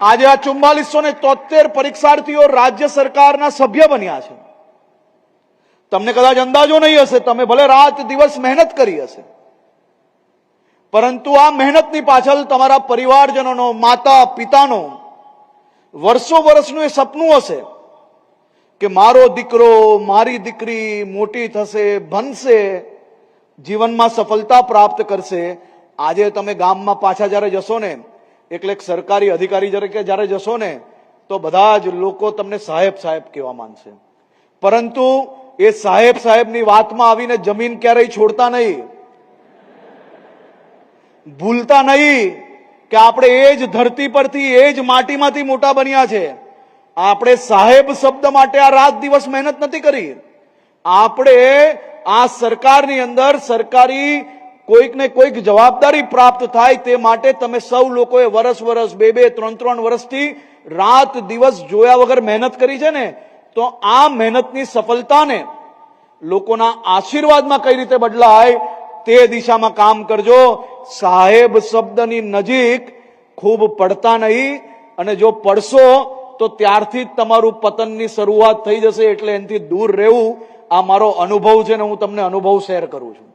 આજે આ 4473 પરીક્ષાર્થીઓ રાજ્ય સરકારના સભ્ય બન્યા છે। તમને કદાચ અંદાજો નહીં હશે, તમે ભલે રાત દિવસ મહેનત કરી હશે, પરંતુ આ મહેનતની પાછળ તમારા પરિવારજનોનો, માતા પિતાનો વર્ષો વર્ષનું એ સપનું હશે કે મારો દીકરો, મારી દીકરી મોટી થશે, ભણશે, જીવનમાં સફળતા પ્રાપ્ત કરશે। આજે તમે ગામમાં પાછા જ્યારે જશો ને, એટલે એક સરકારી અધિકારી જ્યારે જશો ને, તો બધા જ લોકો તમને સાહેબ સાહેબ કહેવા માંગશે, પરંતુ એ સાહેબ સાહેબની વાતમાં આવીને જમીન ક્યારેય છોડતા નહીં, ભૂલતા નહીં કે આપણે એ જ ધરતી પરથી, એ જ માટીમાંથી મોટા બન્યા છે। આપણે સાહેબ શબ્દ માટે આ રાત દિવસ મહેનત નથી કરી, આપણે આ સરકારની અંદર સરકારી કોઈક ને કોઈક જવાબદારી પ્રાપ્ત થાય તે માટે તમે સૌ લોકોએ વર્ષ 2-3 વર્ષથી રાત દિવસ જોયા વગર મહેનત કરી છે ને, તો આ મહેનતની સફળતાને લોકોના આશીર્વાદમાં કઈ રીતે બદલાય તે દિશામાં કામ કરજો। સાહેબ શબ્દની નજીક ખૂબ પડતા નહીં, અને જો પડશો તો ત્યારથી જ તમારું પતનની શરૂઆત થઈ જશે, એટલે એનાથી દૂર રહેવું આ મારો અનુભવ છે ને હું તમને અનુભવ શેર કરું છું।